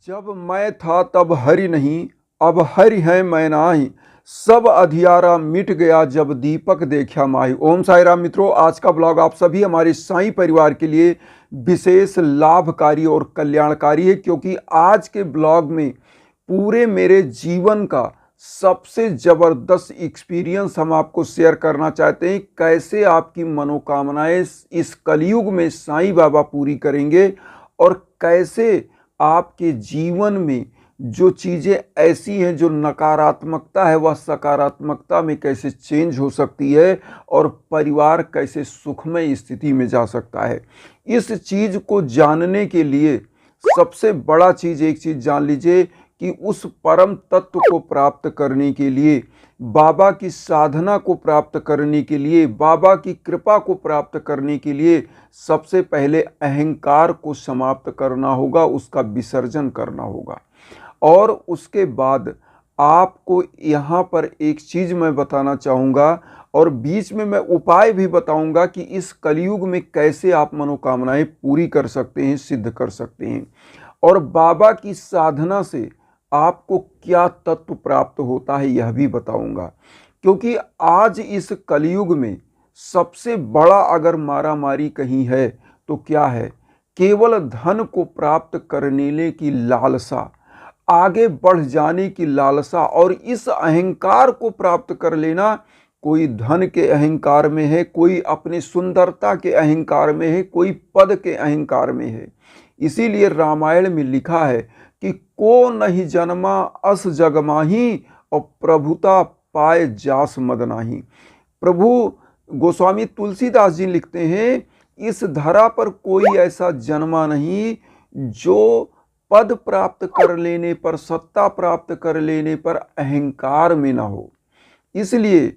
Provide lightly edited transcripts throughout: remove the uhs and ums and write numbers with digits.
जब मैं था तब हरि नहीं, अब हरि है मैं नाही। सब अधियारा मिट गया जब दीपक देखा माही। ओम साई राम मित्रों, आज का ब्लॉग आप सभी हमारे साईं परिवार के लिए विशेष लाभकारी और कल्याणकारी है, क्योंकि आज के ब्लॉग में पूरे मेरे जीवन का सबसे ज़बरदस्त एक्सपीरियंस हम आपको शेयर करना चाहते हैं। कैसे आपकी मनोकामनाएं इस कलयुग में साईं बाबा पूरी करेंगे और कैसे आपके जीवन में जो चीज़ें ऐसी हैं जो नकारात्मकता है वह सकारात्मकता में कैसे चेंज हो सकती है और परिवार कैसे सुखमय स्थिति में जा सकता है। इस चीज़ को जानने के लिए सबसे बड़ा चीज़ एक चीज़ जान लीजिए कि उस परम तत्व को प्राप्त करने के लिए, बाबा की साधना को प्राप्त करने के लिए, बाबा की कृपा को प्राप्त करने के लिए सबसे पहले अहंकार को समाप्त करना होगा, उसका विसर्जन करना होगा। और उसके बाद आपको यहाँ पर एक चीज़ मैं बताना चाहूँगा और बीच में मैं उपाय भी बताऊँगा कि इस कलयुग में कैसे आप मनोकामनाएं पूरी कर सकते हैं, सिद्ध कर सकते हैं। और बाबा की साधना से आपको क्या तत्व प्राप्त होता है यह भी बताऊंगा, क्योंकि आज इस कलयुग में सबसे बड़ा अगर मारामारी कहीं है तो क्या है? केवल धन को प्राप्त करने की लालसा, आगे बढ़ जाने की लालसा और इस अहंकार को प्राप्त कर लेना। कोई धन के अहंकार में है, कोई अपनी सुंदरता के अहंकार में है, कोई पद के अहंकार में है। इसीलिए रामायण में लिखा है कि को नहीं जन्मा अस जग माही और प्रभुता पाए जास मद नाही। प्रभु गोस्वामी तुलसीदास जी लिखते हैं, इस धरा पर कोई ऐसा जन्मा नहीं जो पद प्राप्त कर लेने पर, सत्ता प्राप्त कर लेने पर अहंकार में ना हो। इसलिए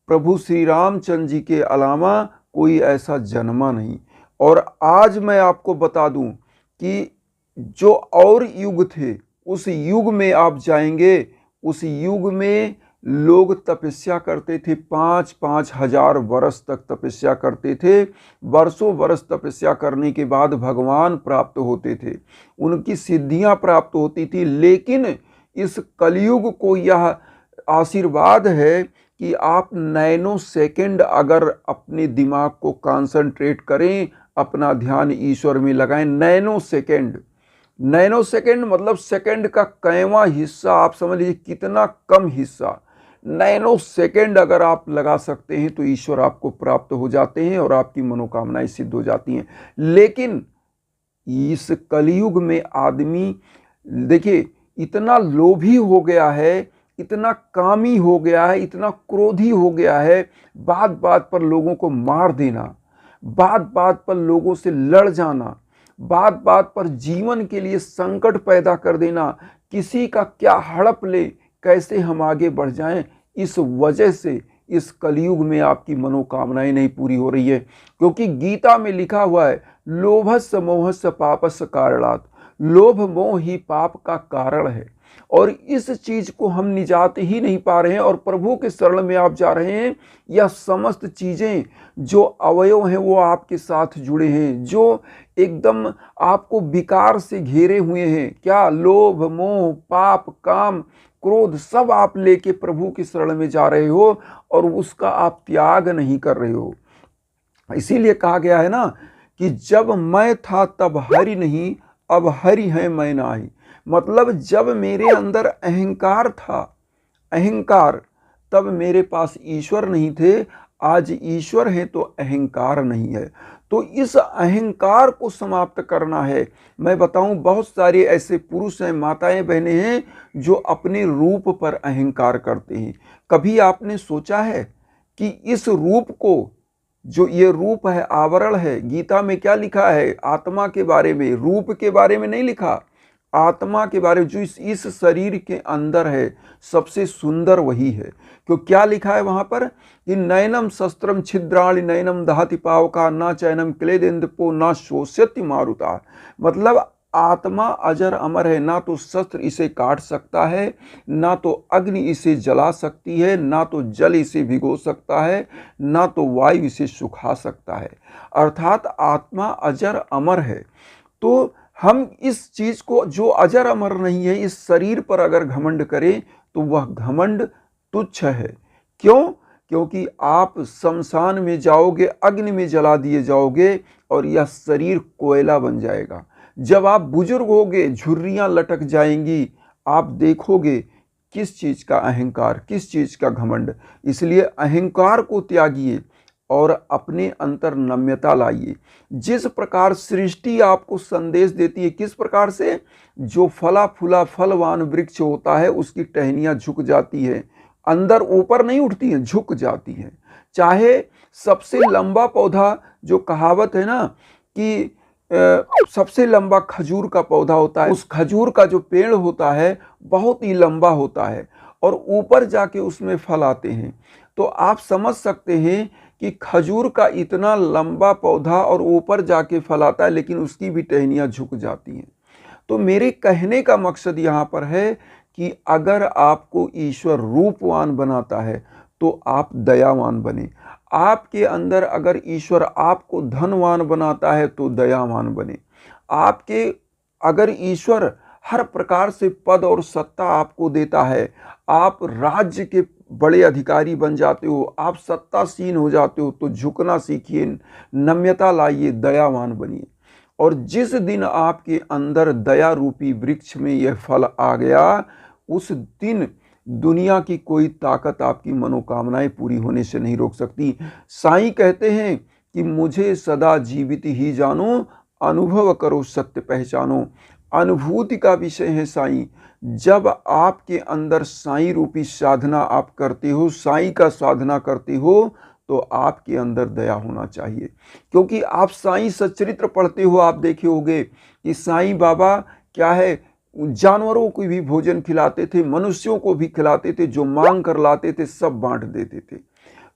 प्रभु श्री रामचंद्र जी के अलावा कोई ऐसा जन्मा नहीं। और आज मैं आपको बता दूं कि जो और युग थे उस युग में आप जाएंगे, उस युग में लोग तपस्या करते थे, 5-5 हजार वर्ष तक तपस्या करते थे। वर्षों वर्ष तपस्या करने के बाद भगवान प्राप्त होते थे, उनकी सिद्धियां प्राप्त होती थी। लेकिन इस कलयुग को यह आशीर्वाद है कि आप नैनो सेकंड अगर अपने दिमाग को कंसंट्रेट करें, अपना ध्यान ईश्वर में लगाएं। नैनो सेकंड, नैनो सेकंड मतलब सेकंड का कईवां हिस्सा, आप समझ लीजिए कितना कम हिस्सा। नैनो सेकंड अगर आप लगा सकते हैं तो ईश्वर आपको प्राप्त हो जाते हैं और आपकी मनोकामनाएं सिद्ध हो जाती हैं। लेकिन इस कलयुग में आदमी देखिए इतना लोभी हो गया है, इतना कामी हो गया है, इतना क्रोधी हो गया है, बात बात पर लोगों को मार देना, बात बात पर लोगों से लड़ जाना, बात बात पर जीवन के लिए संकट पैदा कर देना, किसी का क्या हड़प ले, कैसे हम आगे बढ़ जाएं। इस वजह से इस कलयुग में आपकी मनोकामनाएं नहीं पूरी हो रही है, क्योंकि गीता में लिखा हुआ है, लोभस्य मोहस्य पापस्य कारणात्, लोभ मोह ही पाप का कारण है। और इस चीज को हम निजात ही नहीं पा रहे हैं और प्रभु के शरण में आप जा रहे हैं। यह समस्त चीजें जो अवयव हैं वो आपके साथ जुड़े हैं, जो एकदम आपको विकार से घेरे हुए हैं। क्या? लोभ मोह पाप काम क्रोध सब आप लेके प्रभु की शरण में जा रहे हो और उसका आप त्याग नहीं कर रहे हो। इसीलिए कहा गया है ना कि जब मैं था तब हरि नहीं, अब हरि है मैं नाही। मतलब जब मेरे अंदर अहंकार था, अहंकार, तब मेरे पास ईश्वर नहीं थे। आज ईश्वर है तो अहंकार नहीं है। तो इस अहंकार को समाप्त करना है। मैं बताऊं, बहुत सारे ऐसे पुरुष हैं, माताएं बहनें हैं जो अपने रूप पर अहंकार करते हैं। कभी आपने सोचा है कि इस रूप को, जो ये रूप है, आवरण है, गीता में क्या लिखा है आत्मा के बारे में? रूप के बारे में नहीं लिखा, आत्मा के बारे में। जो इस शरीर के अंदर है सबसे सुंदर वही है। क्यों? क्या लिखा है वहां पर कि नैनम शस्त्रम छिद्राणि नैनम दहति पावका न चैनम क्लेदेन्दपो न शोष्यति मारुता। मतलब आत्मा अजर अमर है, ना तो शस्त्र इसे काट सकता है, ना तो अग्नि इसे जला सकती है, ना तो जल इसे भिगो सकता है, ना तो वायु इसे सुखा सकता है। अर्थात आत्मा अजर अमर है। तो हम इस चीज को जो अजर अमर नहीं है, इस शरीर पर अगर घमंड करें तो वह घमंड तुच्छ है। क्यों? क्योंकि आप शमशान में जाओगे, अग्नि में जला दिए जाओगे और यह शरीर कोयला बन जाएगा। जब आप बुजुर्ग होगे, झुर्रियां लटक जाएंगी, आप देखोगे किस चीज का अहंकार, किस चीज का घमंड। इसलिए अहंकार को त्यागिए और अपने अंतर नम्यता लाइए। जिस प्रकार सृष्टि आपको संदेश देती है, किस प्रकार से, जो फला फूला फलवान वृक्ष होता है उसकी टहनियां झुक जाती है, अंदर ऊपर नहीं उठती हैं, झुक जाती हैं। चाहे सबसे लंबा पौधा, जो कहावत है ना कि सबसे लंबा खजूर का पौधा होता है, उस खजूर का जो पेड़ होता है बहुत ही लंबा होता है और ऊपर जाके उसमें फल आते हैं। तो आप समझ सकते हैं कि खजूर का इतना लंबा पौधा और ऊपर जाके फल आता है, लेकिन उसकी भी टहनियां झुक जाती हैं। तो मेरे कहने का मकसद यहाँ पर है कि अगर आपको ईश्वर रूपवान बनाता है तो आप दयावान बने। आपके अंदर अगर ईश्वर आपको धनवान बनाता है तो दयावान बने। आपके अगर ईश्वर हर प्रकार से पद और सत्ता आपको देता है, आप राज्य के बड़े अधिकारी बन जाते हो, आप सत्तासीन हो जाते हो, तो झुकना सीखिए, नम्यता लाइए, दयावान बनिए। और जिस दिन आपके अंदर दया रूपी वृक्ष में यह फल आ गया, उस दिन दुनिया की कोई ताकत आपकी मनोकामनाएं पूरी होने से नहीं रोक सकती। साईं कहते हैं कि मुझे सदा जीवित ही जानो, अनुभव करो सत्य पहचानो। अनुभूति का विषय है साईं। जब आपके अंदर साईं रूपी साधना आप करते हो, साईं का साधना करते हो, तो आपके अंदर दया होना चाहिए। क्योंकि आप साईं सच्चरित्र पढ़ते हो, आप देखे होंगे कि साईं बाबा क्या है, जानवरों को भी भोजन खिलाते थे, मनुष्यों को भी खिलाते थे, जो मांग कर लाते थे सब बांट देते थे।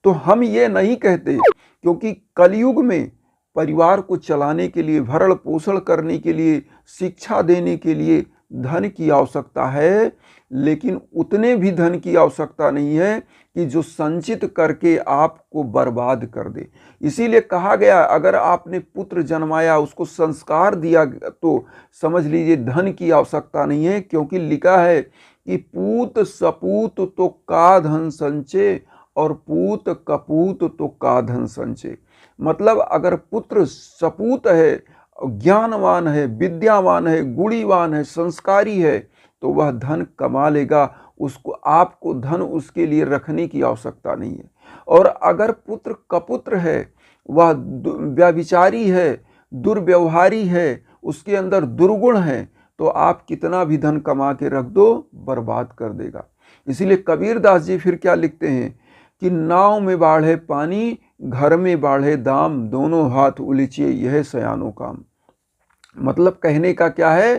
तो हम ये नहीं कहते, क्योंकि कलयुग में परिवार को चलाने के लिए, भरण पोषण करने के लिए, शिक्षा देने के लिए धन की आवश्यकता है, लेकिन उतने भी धन की आवश्यकता नहीं है कि जो संचित करके आपको बर्बाद कर दे। इसीलिए कहा गया, अगर आपने पुत्र जन्माया, उसको संस्कार दिया, तो समझ लीजिए धन की आवश्यकता नहीं है। क्योंकि लिखा है कि पूत सपूत तो का धन संचय और पूत कपूत तो का धन संचय। मतलब अगर पुत्र सपूत है, ज्ञानवान है, विद्यावान है, गुणीवान है, संस्कारी है, तो वह धन कमा लेगा। उसको, आपको धन उसके लिए रखने की आवश्यकता नहीं है। और अगर पुत्र कपुत्र है, वह व्यभिचारी है, दुर्व्यवहारी है, उसके अंदर दुर्गुण है, तो आप कितना भी धन कमा के रख दो, बर्बाद कर देगा। इसीलिए कबीरदास जी फिर क्या लिखते हैं कि नाव में बाढ़े पानी, घर में बाढ़े दाम, दोनों हाथ उलीचिए यह सयानो काम। मतलब कहने का क्या है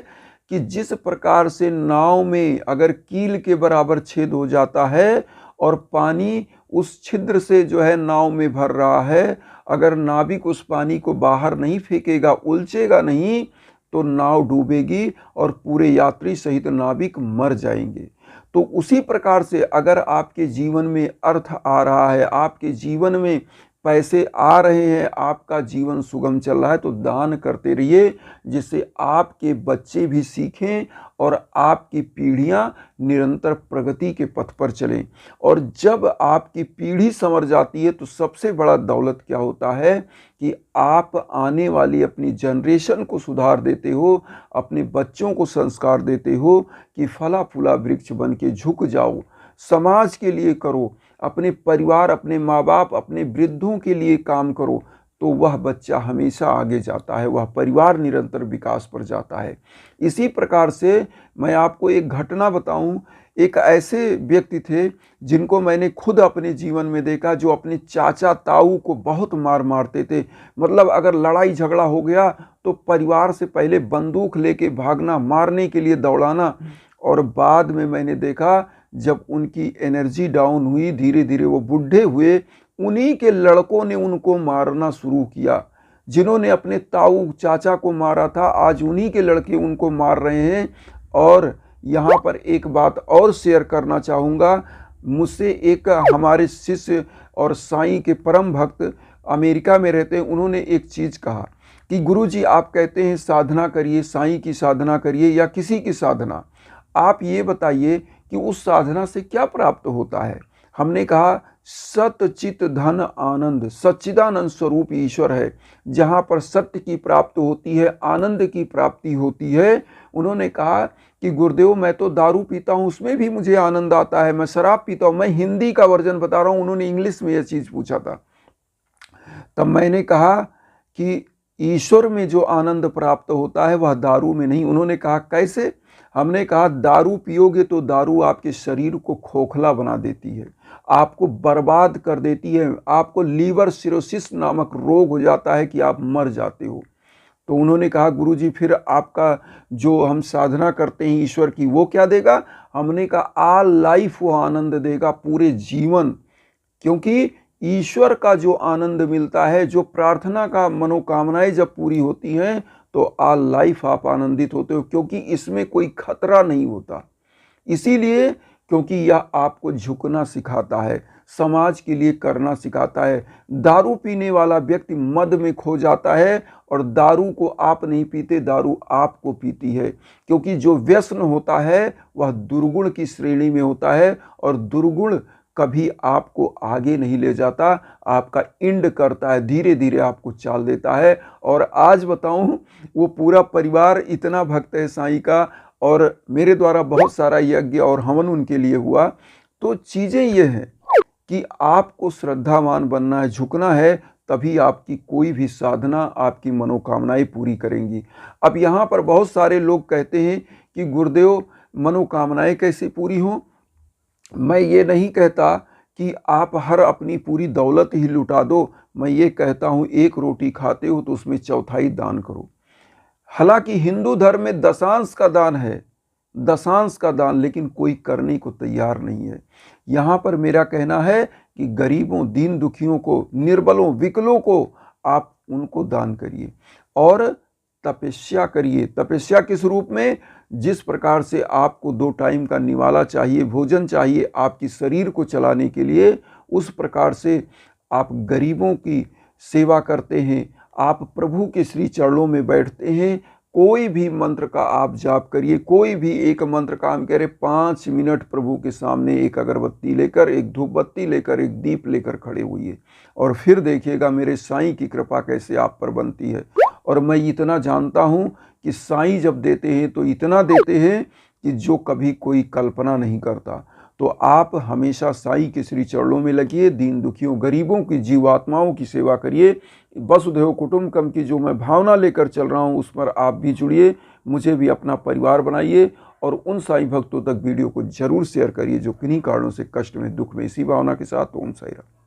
कि जिस प्रकार से नाव में अगर कील के बराबर छेद हो जाता है और पानी उस छिद्र से जो है नाव में भर रहा है, अगर नाविक उस पानी को बाहर नहीं फेंकेगा, उलझेगा नहीं, तो नाव डूबेगी और पूरे यात्री सहित नाविक मर जाएंगे। तो उसी प्रकार से अगर आपके जीवन में अर्थ आ रहा है, आपके जीवन में पैसे आ रहे हैं, आपका जीवन सुगम चल रहा है, तो दान करते रहिए, जिससे आपके बच्चे भी सीखें और आपकी पीढ़ियां निरंतर प्रगति के पथ पर चलें। और जब आपकी पीढ़ी संवर जाती है तो सबसे बड़ा दौलत क्या होता है कि आप आने वाली अपनी जनरेशन को सुधार देते हो, अपने बच्चों को संस्कार देते हो कि फला फूला वृक्ष बन के झुक जाओ, समाज के लिए करो, अपने परिवार, अपने माँ बाप, अपने वृद्धों के लिए काम करो, तो वह बच्चा हमेशा आगे जाता है, वह परिवार निरंतर विकास पर जाता है। इसी प्रकार से मैं आपको एक घटना बताऊं। एक ऐसे व्यक्ति थे जिनको मैंने खुद अपने जीवन में देखा, जो अपने चाचा ताऊ को बहुत मार मारते थे। मतलब अगर लड़ाई झगड़ा हो गया तो परिवार से पहले बंदूक लेके भागना, मारने के लिए दौड़ाना, और बाद में मैंने देखा जब उनकी एनर्जी डाउन हुई, धीरे धीरे वो बूढ़े हुए, उन्हीं के लड़कों ने उनको मारना शुरू किया। जिन्होंने अपने ताऊ चाचा को मारा था, आज उन्हीं के लड़के उनको मार रहे हैं। और यहाँ पर एक बात और शेयर करना चाहूँगा। मुझसे एक हमारे शिष्य और साईं के परम भक्त अमेरिका में रहते हैं, उन्होंने एक चीज़ कहा कि गुरुजी आप कहते हैं साधना करिए, साईं की साधना करिए या किसी की साधना, आप ये बताइए कि उस साधना से क्या प्राप्त होता है। हमने कहा सत चित धन आनंद, सच्चिदानंद स्वरूप ईश्वर है, जहाँ पर सत्य की प्राप्ति होती है, आनंद की प्राप्ति होती है। उन्होंने कहा कि गुरुदेव मैं तो दारू पीता हूँ, उसमें भी मुझे आनंद आता है, मैं शराब पीता हूँ। मैं हिंदी का वर्जन बता रहा हूँ, उन्होंने इंग्लिश में यह चीज़ पूछा था। तब मैंने कहा कि ईश्वर में जो आनंद प्राप्त होता है वह दारू में नहीं। उन्होंने कहा कैसे? हमने कहा दारू पियोगे तो दारू आपके शरीर को खोखला बना देती है, आपको बर्बाद कर देती है, आपको लीवर सिरोसिस नामक रोग हो जाता है कि आप मर जाते हो। तो उन्होंने कहा गुरुजी फिर आपका जो हम साधना करते हैं ईश्वर की वो क्या देगा? हमने कहा ऑल लाइफ वो आनंद देगा, पूरे जीवन। क्योंकि ईश्वर का जो आनंद मिलता है, जो प्रार्थना का मनोकामनाएं जब पूरी होती हैं तो ऑल लाइफ आप आनंदित होते हो, क्योंकि इसमें कोई खतरा नहीं होता। इसीलिए क्योंकि यह आपको झुकना सिखाता है, समाज के लिए करना सिखाता है। दारू पीने वाला व्यक्ति मद में खो जाता है और दारू को आप नहीं पीते, दारू आपको पीती है। क्योंकि जो व्यसन होता है वह दुर्गुण की श्रेणी में होता है और दुर्गुण कभी आपको आगे नहीं ले जाता, आपका इंड करता है, धीरे धीरे आपको चाल देता है। और आज बताऊं, वो पूरा परिवार इतना भक्त है साईं का, और मेरे द्वारा बहुत सारा यज्ञ और हवन उनके लिए हुआ। तो चीज़ें ये हैं कि आपको श्रद्धावान बनना है, झुकना है, तभी आपकी कोई भी साधना आपकी मनोकामनाएं पूरी करेंगी। अब यहाँ पर बहुत सारे लोग कहते हैं कि गुरुदेव मनोकामनाएं कैसे पूरी हों। मैं ये नहीं कहता कि आप हर अपनी पूरी दौलत ही लुटा दो, मैं ये कहता हूँ एक रोटी खाते हो तो उसमें चौथाई दान करो। हालांकि हिंदू धर्म में दशांश का दान है, दशांश का दान, लेकिन कोई करने को तैयार नहीं है। यहाँ पर मेरा कहना है कि गरीबों, दीन दुखियों को, निर्बलों, विकलों को आप उनको दान करिए और तपस्या करिए। तपस्या किस रूप में? जिस प्रकार से आपको 2 टाइम का निवाला चाहिए, भोजन चाहिए आपकी शरीर को चलाने के लिए, उस प्रकार से आप गरीबों की सेवा करते हैं, आप प्रभु के श्री चरणों में बैठते हैं। कोई भी मंत्र का आप जाप करिए, कोई भी एक मंत्र का, हम कह रहे 5 मिनट प्रभु के सामने एक अगरबत्ती लेकर, एक धूप बत्ती लेकर, एक दीप लेकर खड़े हुइए और फिर देखिएगा मेरे साईं की कृपा कैसे आप पर बनती है। और मैं इतना जानता हूँ कि साईं जब देते हैं तो इतना देते हैं कि जो कभी कोई कल्पना नहीं करता। तो आप हमेशा साईं के श्री चरणों में लगिए, दीन दुखियों, गरीबों की, जीवात्माओं की सेवा करिए। वसुधैव कुटुंबकम की जो मैं भावना लेकर चल रहा हूँ उस पर आप भी जुड़िए, मुझे भी अपना परिवार बनाइए और उन साईं भक्तों तक वीडियो को जरूर शेयर करिए जो किन्हीं कारणों से कष्ट में, दुख में। इसी भावना के साथ ओम साईं राम।